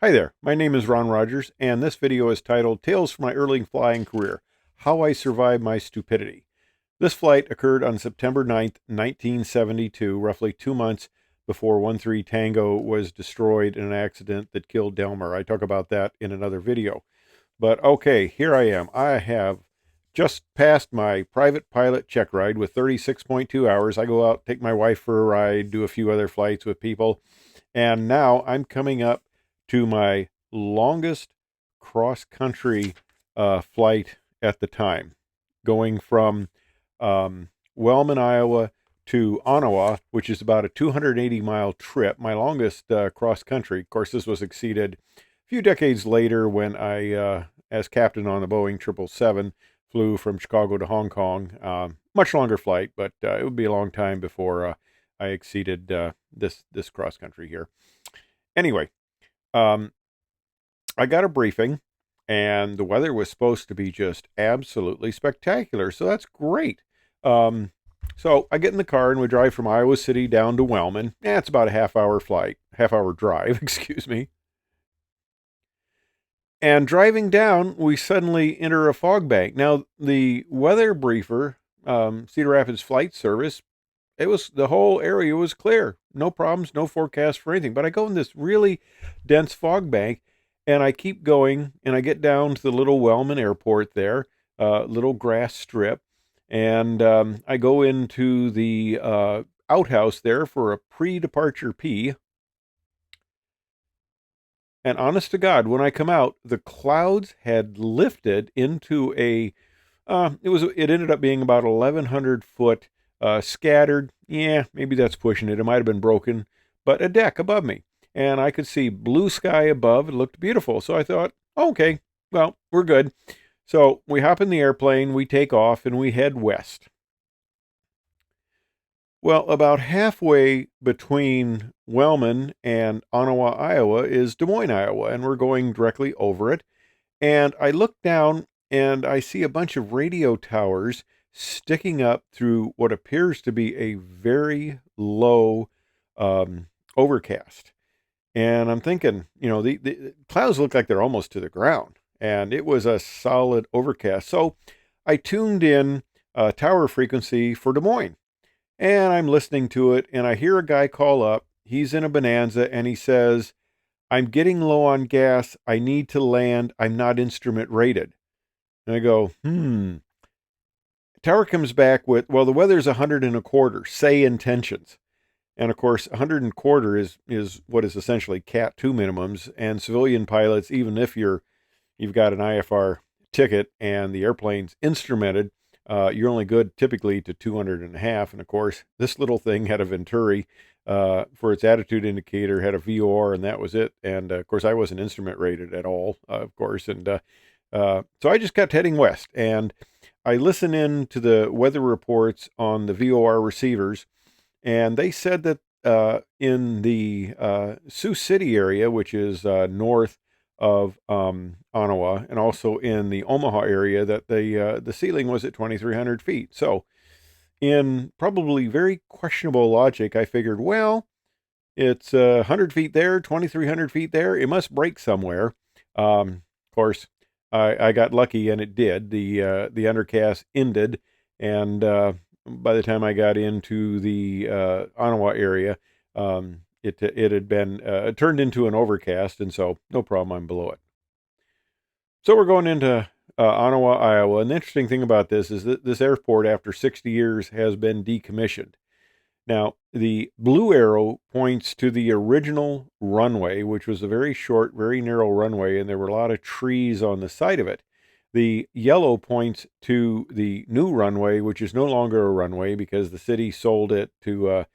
Hi there, my name is Ron Rogers, and this video is titled Tales from My Early Flying Career, How I Survived My Stupidity. This flight occurred on September 9th, 1972, roughly 2 months before 13 Tango was destroyed in an accident that killed Delmer. I talk about that in another video. But okay, here I am. I have just passed my private pilot check ride with 36.2 hours. I go out, take my wife for a ride, do a few other flights with people, and now I'm coming up to my longest cross-country flight at the time, going from Wellman, Iowa to Ottawa, which is about a 280-mile trip, my longest cross-country. Of course, this was exceeded a few decades later when I, as captain on the Boeing 777, flew from Chicago to Hong Kong. Much longer flight, but it would be a long time before I exceeded this cross-country here. Anyway, I got a briefing, and the weather was supposed to be just absolutely spectacular, so that's great. So I get in the car and we drive from Iowa City down to Wellman. It's about a half-hour drive, excuse me. And driving down, we suddenly enter a fog bank. Now, the weather briefer, Cedar Rapids Flight Service, the whole area was clear. No problems, no forecast for anything. But I go in this really dense fog bank, and I keep going, and I get down to the little Wellman Airport there, little grass strip, and I go into the outhouse there for a pre-departure pee. And honest to God, when I come out, the clouds had lifted into it ended up being about 1,100 foot scattered. Yeah, maybe that's pushing it. It might have been broken, but a deck above me. And I could see blue sky above. It looked beautiful. So I thought, okay, well, we're good. So we hop in the airplane, we take off, and we head west. Well, about halfway between Wellman and Ottawa, Iowa is Des Moines, Iowa, and we're going directly over it. And I look down and I see a bunch of radio towers sticking up through what appears to be a very low overcast. And I'm thinking, the clouds look like they're almost to the ground. And it was a solid overcast. So I tuned in tower frequency for Des Moines. And I'm listening to it, and I hear a guy call up. He's in a Bonanza, and he says, "I'm getting low on gas. I need to land. I'm not instrument rated." And I go, Tower comes back with, well, the weather's 100 and a quarter, say intentions. And of course, 100 and a quarter is what is essentially Cat 2 minimums. And civilian pilots, even if you've got an IFR ticket and the airplane's instrumented, you're only good typically to 200 and a half. And of course, this little thing had a Venturi for its attitude indicator, had a VOR, and that was it. And of course, I wasn't instrument rated at all, of course. And so I just kept heading west. And I listen in to the weather reports on the VOR receivers, and they said that in the Sioux City area, which is north of Ottawa, and also in the Omaha area, that the ceiling was at 2,300 feet. So, in probably very questionable logic, I figured, well, it's 100 feet there, 2,300 feet there. It must break somewhere. Of course, I got lucky, and it did. The undercast ended, and by the time I got into the Ottawa area, it had been turned into an overcast, and so no problem, I'm below it. So we're going into Ottawa, Iowa, and the interesting thing about this is that this airport, after 60 years, has been decommissioned. Now, the blue arrow points to the original runway, which was a very short, very narrow runway, and there were a lot of trees on the side of it. The yellow points to the new runway, which is no longer a runway because the city sold it to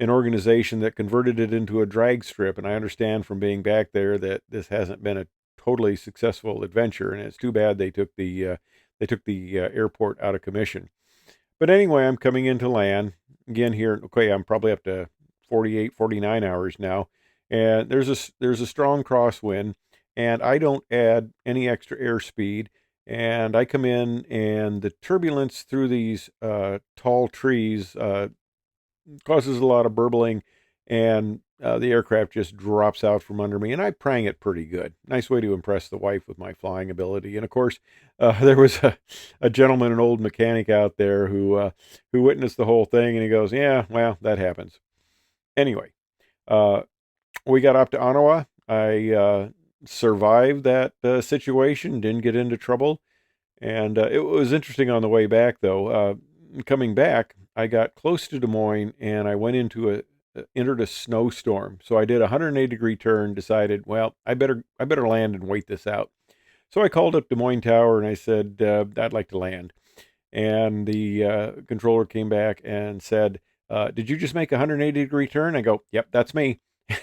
an organization that converted it into a drag strip. And I understand from being back there that this hasn't been a totally successful adventure, and it's too bad they took the airport out of commission. But anyway, I'm coming into land again here. Okay, I'm probably up to 48, 49 hours now, and there's a strong crosswind, and I don't add any extra airspeed. And I come in, and the turbulence through these tall trees causes a lot of burbling, and the aircraft just drops out from under me, and I prang it pretty good. Nice way to impress the wife with my flying ability. And of course, there was a gentleman, an old mechanic out there who witnessed the whole thing, and he goes, "Yeah, well, that happens." Anyway, uh, we got up to Ottawa. I survived that situation, didn't get into trouble, and it was interesting on the way back, though. Coming back, I got close to Des Moines, and I went into entered a snowstorm. So I did a 180-degree turn. Decided, well, I better land and wait this out. So I called up Des Moines Tower and I said, I'd like to land. And the controller came back and said, "Did you just make a 180-degree turn?" I go, "Yep, that's me."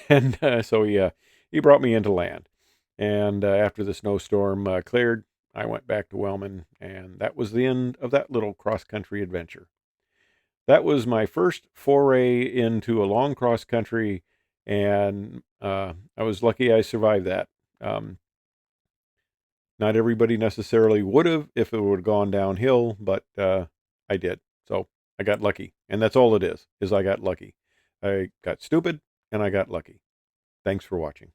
And so he brought me into land. And after the snowstorm cleared, I went back to Wellman, and that was the end of that little cross country adventure. That was my first foray into a long cross country, and I was lucky I survived that. Um, Not everybody necessarily would have if it would have gone downhill, but I did. So I got lucky, and that's all it is I got lucky. I got stupid, and I got lucky. Thanks for watching.